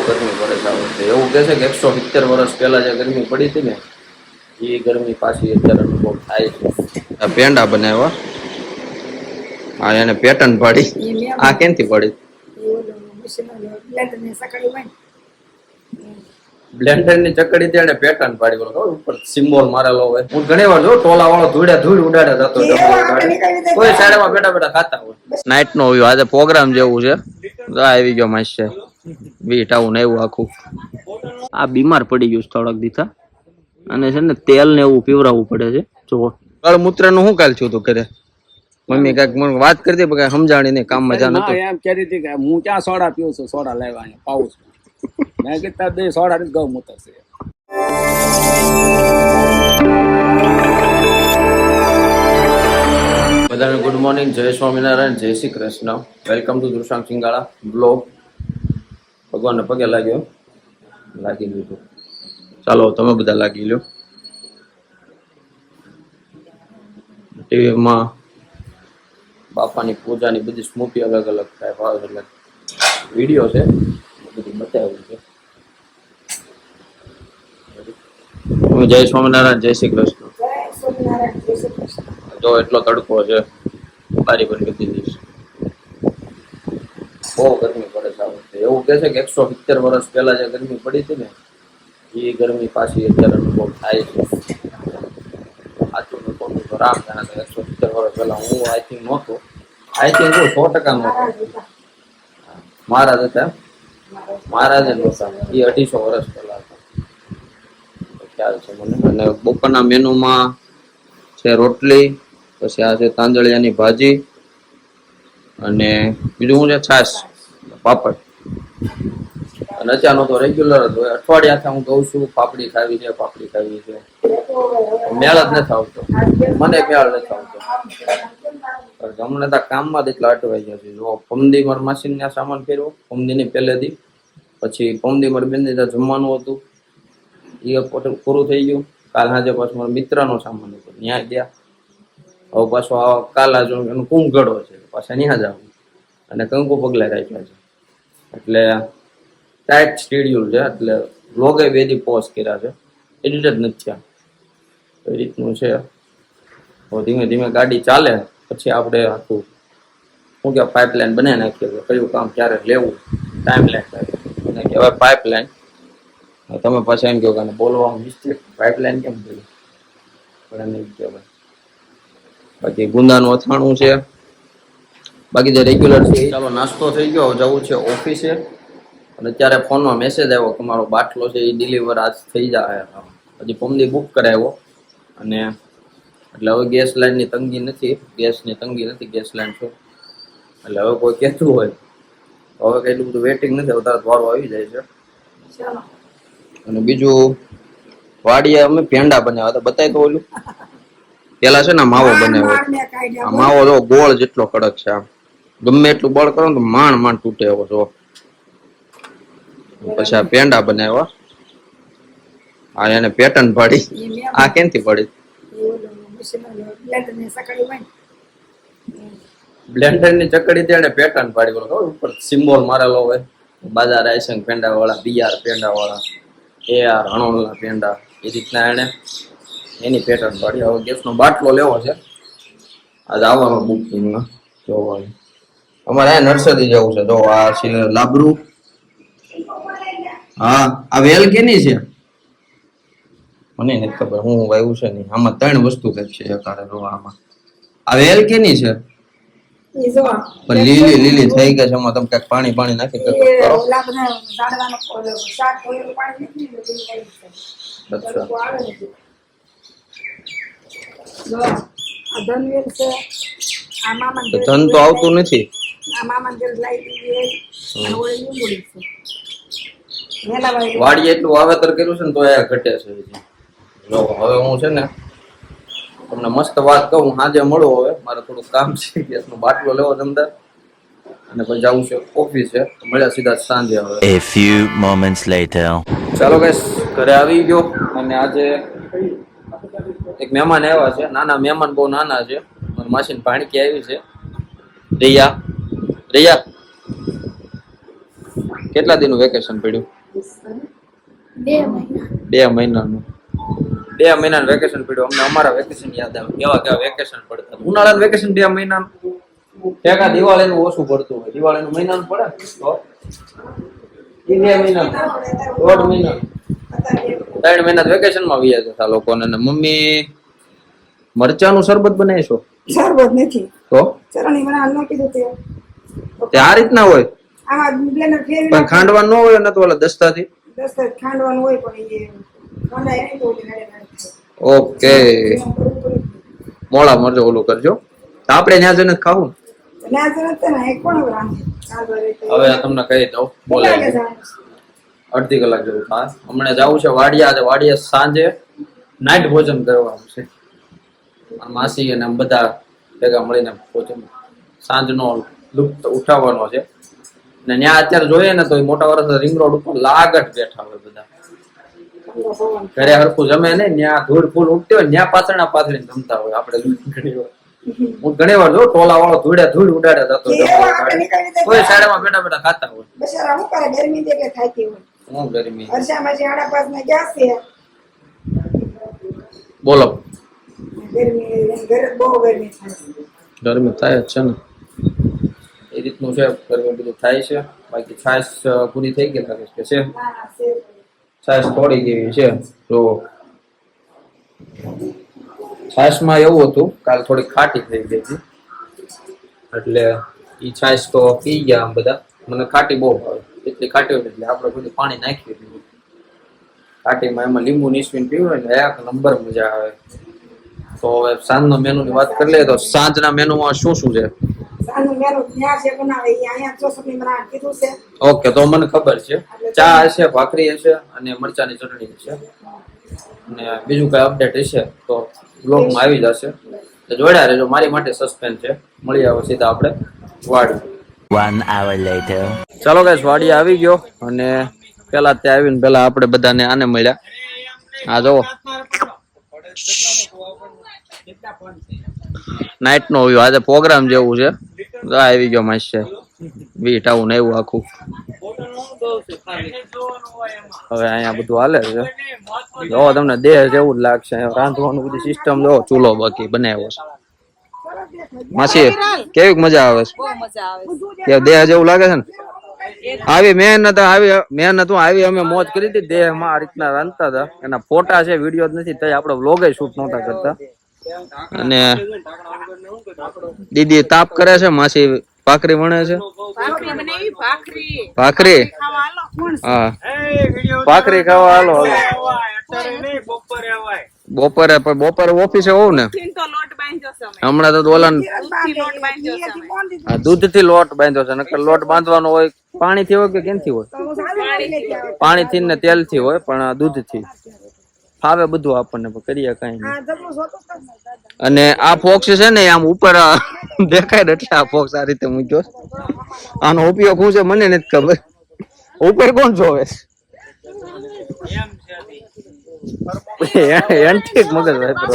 ગરમી પડે છે આ વખતે. એવું કહે છે કે 170 વર્ષ પહેલા જે ગરમી પડી હતી ને એ ગરમી પાછી અત્યારે અનુભવ થાય છે. આ પેંડા બનાવ્યા, આ એને પેટર્ન પાડી. આ કેનથી પડી? બ્લેન્ડર ની ચકડી તેને પેટર્ન પાડી. બોલો ઉપર સિમ્બોલ મારેલો હોય. હું ઘણી વાર જો ટોલા વાળો ધૂળ ઉડાડે જતો કોઈ સાઈડમાં બેઠા બેઠા ખાતા હોય. નાઈટ નો વ્યૂ આજે પ્રોગ્રામ જેવું છે. આવી ગયો માસ્ટર બીટ આવું ને એવું આખું. આ બીમાર પડી ગયું થોડાક દીથા અને છે ને તેલ ને એવું પીવરાવવું પડે છે. જો ગળમૂત્ર નું શું કાલ છું તું કરે? મમ્મી કઈક મને વાત કરતી પણ કઈ સમજાણી નહીં, કામમાં જા નતો. એમ કરી હતી કે હું ક્યાં સોડા પીવું છું, સોડા લેવા અહીંયા પાઉં છું. મેં કીધું બે સોડા ની ગૌમૂત્ર છે. બધાને ગુડ મોર્નિંગ, જય સ્વામિનારાયણ, જય Shri Krishna. Welcome to Drashant Singala blog. ભગવાનને પગે લાગી લીધું. ચાલો તમે બધા લાગી લો. ટીવીમાં બાપાની પૂજાની બધી સ્મૃતિ અલગ અલગ થાય, ભાવ એટલે વિડીયો છે બધું બતાવ્યું છે. જય સ્વામિનારાયણ, જય શ્રી કૃષ્ણ. જો એટલો તડકો છે, બારી બંધ કરી દીધી. બહુ ગરમી પડે છે આ વખતે. એવું કહે છે કે 170 વર્ષ પહેલા જે ગરમી પડી હતી ને એ ગરમી પાછી અત્યારે અનુભવ થાય છે. સાચું નતું તો રામ જાણે 170 વર્ષ પહેલા હું આઈ થિંક નહોતો. આઈ થિંક હું 100% નહોતો. મહારાજ હતા, મહારાજ જ નહોતા. એ 250 વર્ષ પહેલા હતા, ખ્યાલ છે મને. અને બપોરના મેનુમાં છે રોટલી, પછી આ છે તાંદળિયાની ભાજી અને બીજું શું છે, છાશ, પાપડ. અને અત્યારનો તો રેગ્યુલર જ હોય. અઠવાડિયાથી હું કહું છું પાપડી ખાવી છે, પાપડી ખાવી છે. મેળ જ નથી આવતો, મને મેળ નથી આવતો. અમને તો કામમાં જ એટલા અટવાઈ ગયા છે. જો પમદી માર માસીને સામાન ફેરવો, પમદીની પહેલેથી, પછી પમદી માર બેન જમવાનું હતું એ પૂરું થઈ ગયું. કાલ સાંજે પાછું મારા મિત્રનો સામાન હતો, ત્યાં ગયા. હવે પાછો કાલ જો એનો કુંભગઢો છે, પાછા ત્યાં જવું અને કંકુ પગલે રાખ્યા છે. એટલે ટાઈટ શેડ્યુલ છે. એટલે વ્લોગે બે દી પોસ્ટ કર્યા છે, એડિટ જ નથી થયા. એ રીતનું છે. ધીમે ધીમે ગાડી ચાલે પછી આપણે આખું શું કે પાઇપલાઇન બનાવી નાખીએ કે કયું કામ ક્યારે લેવું, ટાઈમ લાગે. અને કહેવાય પાઇપલાઇન. તમે પાછા એમ કહો કે બોલવામાં મિસ્ટેક, પાઇપલાઇન કેમ કર્યું પણ નહીં કહેવાય. બાકી ગુંદાનું અથાણું છે, બાકી જે રેગ્યુલર છે. ચાલો નાસ્તો થઈ ગયો, જવું છે ઓફિસે. અને અત્યારે ફોનમાં મેસેજ આવ્યો કે મારો બાટલો છે એ ડિલિવર આજ થઈ જાય. હજી પમદી બુક કરાવ્યો. અને એટલે હવે ગેસ લાઈનની તંગી નથી, ગેસની તંગી નથી, ગેસ લાઈન છે. એટલે હવે કોઈ કહેતું હોય તો હવે કઈ એટલું બધું વેટિંગ નથી, વધારે વારો આવી જાય છે. અને બીજું વાડીએ અમે પેંડા બનાવ્યા હતા, બતાવી તો ઓલું પેલા છે ને માવો બનાવ્યો. આ માવો જો ગોળ જેટલો કડક છે, આમ ગમે એટલું બળ કરો તો માંડ તૂટે એવો જો. પછી આ પેંડા બનાવ્યા, આ એને પેટર્ન પાડી. આ કેનથી પડી? બ્લેન્ડર ની ચકડી તેને પેટર્ન પાડી. બોલો ઉપર સિમ્બોલ મારેલો હોય, બાજા રાયસંગ પેંડા વાળા, બિયાર પેંડા વાળા, AR હણોલના પેંડા, એ રીતના એને એની પેટર્ન પાડી. હવે ગેસનો બાટલો લેવો છે, આજ આવવાનો બુકિંગમાં જોવાનું. અમારે આ નર્સરી જવું છે. જો આ છે લાબરું. હા, આ વેલ કેની છે મને નથી ખબર, હું વાવ્યું છે નહીં. આમાં 3 વસ્તુ કઈક છે એકારે. જો આમાં આ વેલ કેની છે? લીલી થઈ ગઈ છે. એમાં તમે કઈક પાણી નાખી કરો. ધન તો આવતું નથી. વાડીએ એટલું વાવેતર કર્યું છે ને તો એ ઘટે છે. જો હવે હું છે ને તમને મસ્ત વાત કહું, સાંજે મળું. હવે મારે થોડું કામ છે, ગેસનો બાટલો લેવો જમદાર, અને પછી જવું છે ઓફિસે. મળ્યા સીધા સાંજે. હવે A few moments later. ચાલો ગાઈસ, ઘરે આવી ગયો. અને આજે એક મહેમાન આવ્યા છે. નાના મહેમાન, બહુ નાના છે. મારી માસીની ભાણકી આવી છે, રિયા. કેટલા દિનનું વેકેશન પડ્યું? 2 મહિના. 2 મહિનાનું. 2 મહિનાનું વેકેશન પડ્યું. અમને અમારા વેકેશન યાદ આવે. કેવા વેકેશન પડતા. ઉનાળાનું વેકેશન 2 મહિનાનું. ટેકા દિવાળીનું ઓછું પડતું હોય. દિવાળીનું મહિનાનું પડે તો એ 2 મહિનાનું 1.5 મહિનાનું 3 મહિના વેકેશનમાં વ્યા જતા લોકોને. ને મમ્મી મરચાનું શરબત બનાવીશો? શરબત નથી તો ચરણી બનાવવાનું ન કીધું તે આ રીતના હોય આમાં બ્લેન્ડર ફેરવી પણ ખાંડવા ન હોય ને તો ઓલા દસ્તાથી? દસ ખાંડવાનું હોય પણ એ ખાંડાય નહીં તો ઓલી ગાડી ઓકે મોળા મરજો ઓલું કરજો. તો આપણે ત્યાં જઈને જ ખાવું. ના જરત ને એક કોણ રાંધે હવે તમને કહી દઉં બોલાય અડધી કલાક જેવું થાય. હમણાં જવું છે વાડિયા. આજે વાડિયા સાંજે નાઇટ ભોજન કરવાનું છે. માસી અને બધા ભેગા મળીને ભોજન સાંજનો લુપ્ત ઉઠાવવાનો છે. ને ત્યાં અત્યારે જોઈએ ને તો મોટા વર્ષ રિંગ રોડ ઉપર લાગટ બેઠા હોય બધા. ઘરે હરખું જમે નહીં, ત્યાં ધૂળ ફૂલ ઉઠતી હોય ત્યાં પાછળના પાછળ રમતા હોય. આપણે ઘણી વાર હું ઘણી વાર જો ટોલા વાળો ધૂળ ઉડાડે જતો કોઈ શાળામાં બેઠા બેઠા ખાતા હોય. બસારા હું કરે ગરમી દે કે થાકી હોય હું ગરમી વર્ષામાં જે 8:30 ને ગયા છે બોલો. ગરમી બહુ ગરમી થાય ગરમી થાય જ છે ને એ રીતનું છે. ગરમી બધું થાય છે. બાકી છાશ પૂરી થઈ ગઈ લાગે છે. ના છે છાશ થોડી જેવી છે. તો છાશમાં એવું હતું કાલ થોડી ખાટી થઈ ગઈ હતી એટલે ઈ છાશ તો પી ગયા આમ બધા. મને ખાટી બહુ ભાવે. એટલી ખાટી હોય એટલે આપણે બધું પાણી નાખી દીધું ખાટીમાં. એમાં લીંબુ નીસવીને પીવું ને એક નંબર મજા આવે. તો હવે સાંજનો મેનુની વાત કરી લઈએ તો સાંજના મેનુમાં શું શું છે? સાનું મેરો ત્યાં છે બનાવે એ અહીંયા ચોસની બનાવ કીધું છે ઓકે તો મને ખબર છે. ચા હશે, ભાખરી હશે અને મરચાની ચટણી હશે. અને બીજું કઈ અપડેટ હશે તો બ્લોગમાં આવી જશે. તો જોડ્યા રહેજો. મારી માટે સસ્પેન્સ છે. મળી આવે સીધા આપણે વાડી. 1 hour later. ચાલો ગાઈસ વાડી આવી ગયો અને પેલા ત્યાં આવીને પેલા આપણે બધાને આને મળ્યા. આ જો નાઇટ નો વ્યૂ. આજે પ્રોગ્રામ જેવું છે. આવી ગયો માસ્ટર વીટ આવું ને એવું આખું. હવે અહીંયા બધું હાલે છે. જો તમને દેહ જેવું જ લાગશે. રાંધવાનું બધી સિસ્ટમ જો ચૂલો બાકી બનાવ્યો છે. માસી કેવી મજા આવે છે? દેહ જેવું લાગે છે ને? આવી મહેનત આવી અમે મોજ કરી હતી. દેહમાં આ રીતના રાંધતા હતા. એના ફોટા છે, વિડીયો જ નથી. તઈ આપણે વ્લોગ શૂટ નહોતા કરતા. અને દીદી તાપ કરે છે. માસી ભાખરી વણે છે. ભાખરી હા ભાખરી ખાવા હાલો. બપોરે ઓફિસે હોવ ને હમણાં તો ઓલા દૂધ થી લોટ બાંધ્યો છે. નકર લોટ બાંધવાનો હોય પાણી થી હોય કે કેનથી હોય? પાણી થી ને તેલ થી હોય પણ દૂધ થી ફાવે બધું આપણને. કરીએ કઈ નહીં. અને આ ફોક્સ છે ને આમ ઉપર દેખાય ને એટલે આ ફોક્સ આ રીતે મૂક્યો. આનો ઉપયોગ શું છે મને નથી ખબર. ઉપર કોણ જોવે? એન્ટિક મગજ વાપરો.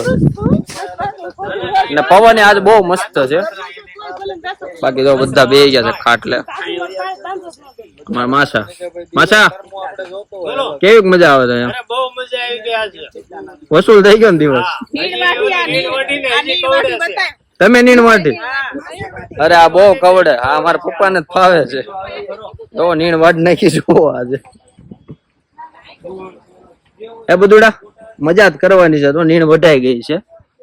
ને પવન આજ બહુ મસ્ત છે. બાકી તો બધા બે ગયા છે ખાટલે. મારા માસા કેવી મજા આવે છે? વસૂલ થઈ ગયો ને દિવસ. તમે નીણ વાટી? અરે આ બહુ કવડે. હા મારા પપ્પા ને ફાવે છે. તો નીણ વાટ નાખી જુઓ આજે. એ બધું મજા જ કરવાની છે. તો નીણ વઢાઈ ગઈ છે.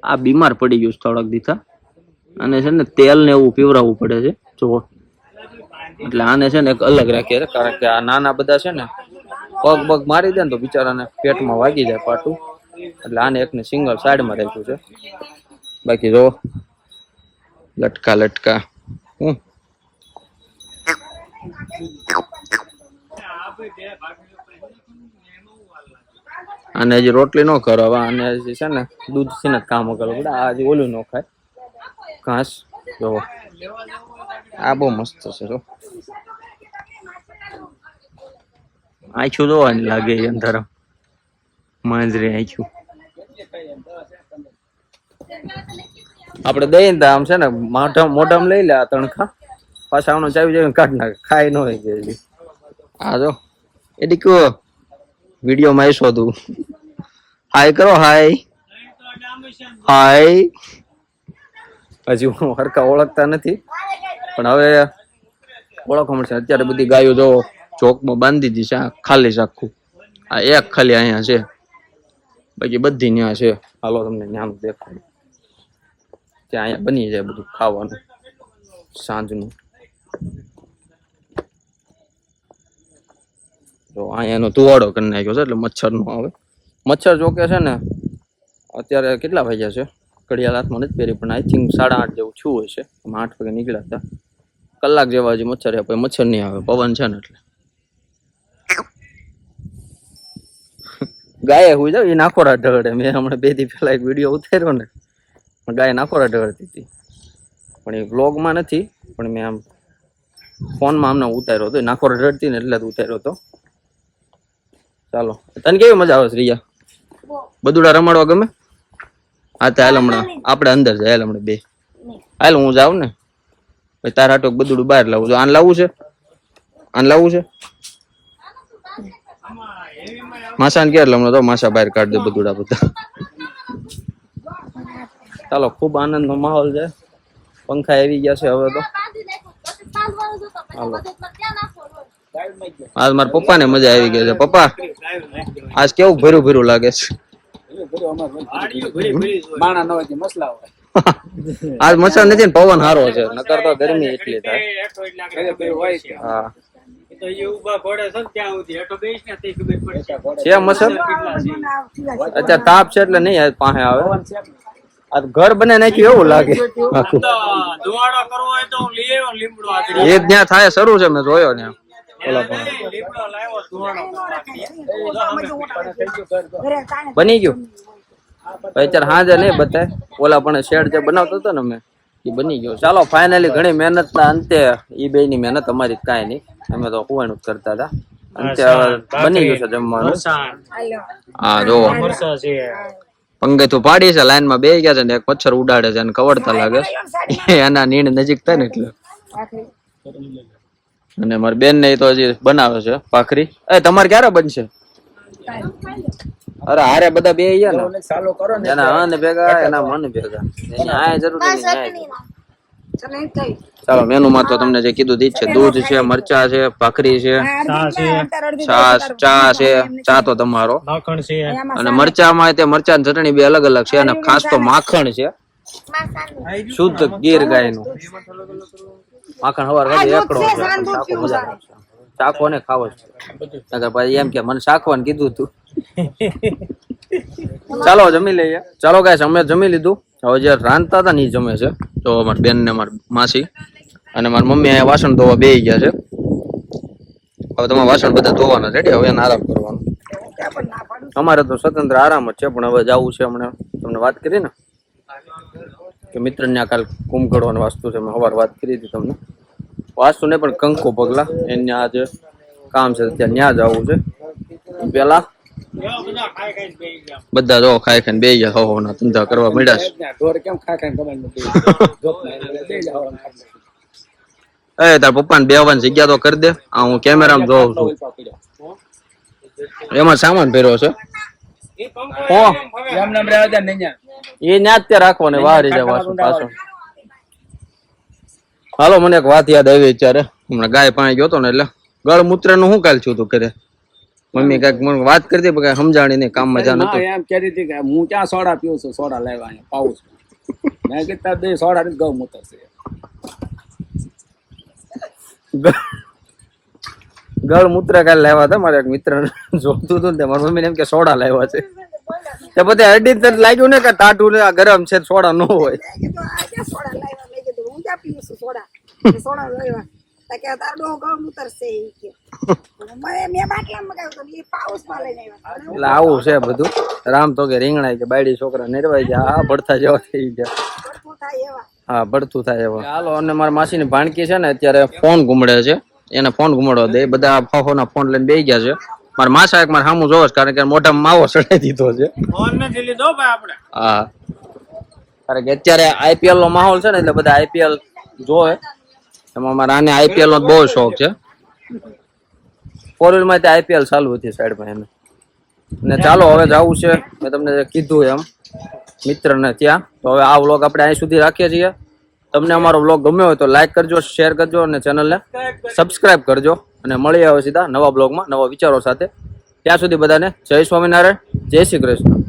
આ બીમાર પડી ગયું થોડાક દીધા અને છે ને તેલ ને એવું પીવરાવવું પડે છે. જો એટલે આને છે ને એક અલગ રાખીએ છે. કારણ કે આ નાના બધા છે ને પગ મારી દે ને તો બિચારાને પેટમાં વાગી જાય પાટું. એટલે આને એકને સિંગલ સાઈડમાં રાખ્યું છે. બાકી જો લટકા હું અને હજી રોટલી નો કરો. અને હજી છે ને દૂધ થી જ કામ કરવું પડે. આ હજી ઓલું ન ખાય ઘાસ. જો આ બહુ મસ્ત છે. જો આખું જોવાની લાગે અંદર માંજરી આખું. આપડે દઈ ને આમ છે ને મોઢામાં લઈ લે આ તણખા પાછા આનો ચાવી ચાવી કાઢ નાખે. ખાઈ ન હોય કે આ જો એડિક વિડીયો માં શોધું. હાય કરો, હાય હાય. હજી હું હરખા ઓળખતા નથી પણ હવે ઓળખવા મળશે. અત્યારે બધી ગાયો જો ચોકમાં બાંધી દીધી છે, ખાલી આખું. આ એક ખાલી અહીંયા છે, બાકી બધી ત્યાં છે. હાલો તમને ત્યાં દેખાડું. ત્યાં અહીંયા બની જાય બધું ખાવાનું સાંજનું. તો અહીંયાનો ધુવાડો કરી નાખ્યો છે એટલે મચ્છર નો આવે. મચ્છર જોકે છે ને અત્યારે કેટલા વાગ્યા છે ઘડિયાળ હાથમાં નથી પહેરી પણ આઈ થિંક 8:30 જેવું થયું હશે. 8 વાગે નીકળ્યા હતા, કલાક જેવા હજી મચ્છર પછી મચ્છર નહીં આવે, પવન છે ને એટલે. ગાય હું જાવ એ નાખોડા ઢગડે. મેં હમણાં 2 દી પહેલા એક વિડીયો ઉતાર્યો ને, ગાય નાખોડા ઢગડતી હતી પણ એ વ્લોગમાં નથી, પણ મેં આમ ફોનમાં આમને ઉતાર્યો હતો. નાખોડા ઢળતી ને એટલે જ ઉતાર્યો હતો. ચાલો, તને કેવી મજા આવે છે રિયા? બધુડા રમાડવા ગમે? હા તો હાલ હમણાં આપણે અંદર જાય. હાલ હમણાં 2 હાલ હું જાઉં ને પછી તારા હાટો બધું બહાર લાવું છું. આને લાવવું છે? આને લાવવું છે? માસાને કે એટલે હમણાં તો માસા બહાર કાઢ દે બધુડા બધા. ચાલો, ખૂબ આનંદનો માહોલ છે. પંખા આવી ગયા છે હવે તો. હાલો, આજ મારા પપ્પાને મજા આવી ગઈ છે. પપ્પા આજ કેવું ભર્યું ભર્યું લાગે છે? આજ મચ્છર નથી ને પવન સારો છે, નકર તો ગરમી એટલી થાય. હા છે મચ્છર. અત્યારે તાપ છે એટલે નહીં આજ પાસે આવે. આ ઘર બને નાખ્યું એવું લાગે. એ ત્યાં થાય શરૂ છે, મેં જોયો ને. બની ગયું અત્યારે હાજર નહીં બતાય. ઓલા પણ શેડ જે બનાવતો હતો ને મેં, એ બની ગયો. ચાલો, ફાઇનલી ઘણી મહેનત ના અંતે એ 2 ની મહેનત, અમારી કાંઈ નહીં, અમે તો કુવાનું કરતા હતા. અંતે બની ગયું છે જમવાનું. હા જો પંગે તો પાડી છે, લાઈન માં 2 ગયા છે ને એક મચ્છર ઉડાડે છે અને કવડતા લાગે છે. એના નીણ નજીક થાય ને એટલે. અને મારી બેન ને તો હજી બનાવે છે ભાખરી. તમારે ક્યારે બનશે? અરે હારે બધા 2 ગયા ને, એના હન ભેગા એના મન ભેગા. આ જરૂરી નહીં. ચાલો, મેનુ માં તો તમને જે કીધું ઈ છે. દૂધ છે, મરચા છે, ભાખરી છે, છાશ, ચા છે. ચા તો તમારો, અને મરચામાં તે મરચાની ચટણી 2 અલગ અલગ છે, અને ખાસ તો માખણ છે, શુદ્ધ ગીર ગાયનું માખણ. હવાર ઘડી એકડો ચાખો મજા આવે. ચાખો ને ખાવો જ. નકર પછી એમ કે મને ચાખવાનું કીધું તું. ચાલો જમી લઈએ. ચાલો ગાઈસ, અમે જમી લીધું. હવે જે રાંધતા હતા ને એ જમે છે. તો મારી બેન ને મારી માસી અને મારી મમ્મી અહીંયા વાસણ ધોવા બેસી ગયા છે. હવે તમારે વાસણ બધા ધોવાના રેડી. હવે એને આરામ કરવાનો. અમારે તો સ્વતંત્ર આરામ જ છે, પણ હવે જવું છે. હમણાં તમને વાત કરી ને કે મિત્ર ને કાલ કુંભકડવાની વાસ્તુ છે. મેં સવારે વાત કરી હતી તમને. વાસ્તુ ને પણ કંકુ પગલા એને આજે કામ છે, ત્યાં જવું છે. પેલા બધા જો ખાઈ ખાઈને બે ગયા. હો ના ધંધા કરવા મળ્યા છે. તાર પપ્પા ને બેવાની જગ્યા તો કરી દે. આ હું કેમેરામાં જોઉં છું. એમાં સામાન ભર્યો છે. એ ન્યા જ રાખવાનો, વારી જાય પાછો. હાલો, મને એક વાત યાદ આવી અત્યારે. હમણાં ગાય પાણી ગયો હતો ને એટલે ગળમૂત્ર નું શું કાલ છું તું કરે? મમ્મી કઈક મને વાત કરી હતી, કઈ સમજાણી નહીં, કામમાં જા નતું. એમ કહેતી હતી કે હું ક્યાં સોડા પીવું છું, સોડા લેવા અહીંયા પાઉં છું. મેં કીધું 2 સોડા ની ગૌમૂત્ર છે. ગળમૂત્ર કાલ લેવા હતા. મારે એક મિત્ર જોતું હતું ને, મારી મમ્મી એમ કે સોડા લેવા છે. તે બધે અડી તને લાગ્યું ને કે ટાટું ને આ ગરમ છે, સોડા ન હોય. એટલે આવું છે બધું. રામ તો કે રીંગણા કે બાયડી છોકરા નિર્વાઈ ગયા. આ ભડથા જેવા થઈ ગયા. હા, ભડથું થાય એવા. હાલો, અને મારા માસીની ભાણકી છે ને અત્યારે ફોન ઘુમડે છે. એને ફોન ઘુમાડવા દે. બધા ફોના ફોન લઈને બેસી ગયા છે. મારા માસા એક મારે સામું જોવે છે, કારણ કે મોઢામાં માવો ચડાવી દીધો છે. હા, કારણ કે અત્યારે IPL નો માહોલ છે ને, એટલે બધા IPL જોવે. એમાં મારા આને IPL નો બહુ શોખ છે. 4 વ્હીલમાં ત્યાં આઈપીએલ ચાલુ હતી સાઈડમાં એને. ને ચાલો હવે જવું છે, મેં તમને જે કીધું એમ મિત્રને ત્યાં. તો હવે આ વ્લોગ આપણે અહીં સુધી રાખીએ છીએ. તમને અમારો વ્લોગ ગમ્યો હોય તો લાઈક કરજો, શેર કરજો અને ચેનલને સબસ્ક્રાઇબ કરજો. અને મળીએ હવે સીધા નવા બ્લોગમાં નવા વિચારો સાથે. ત્યાં સુધી બધાને જય સ્વામિનારાયણ, જય શ્રી કૃષ્ણ.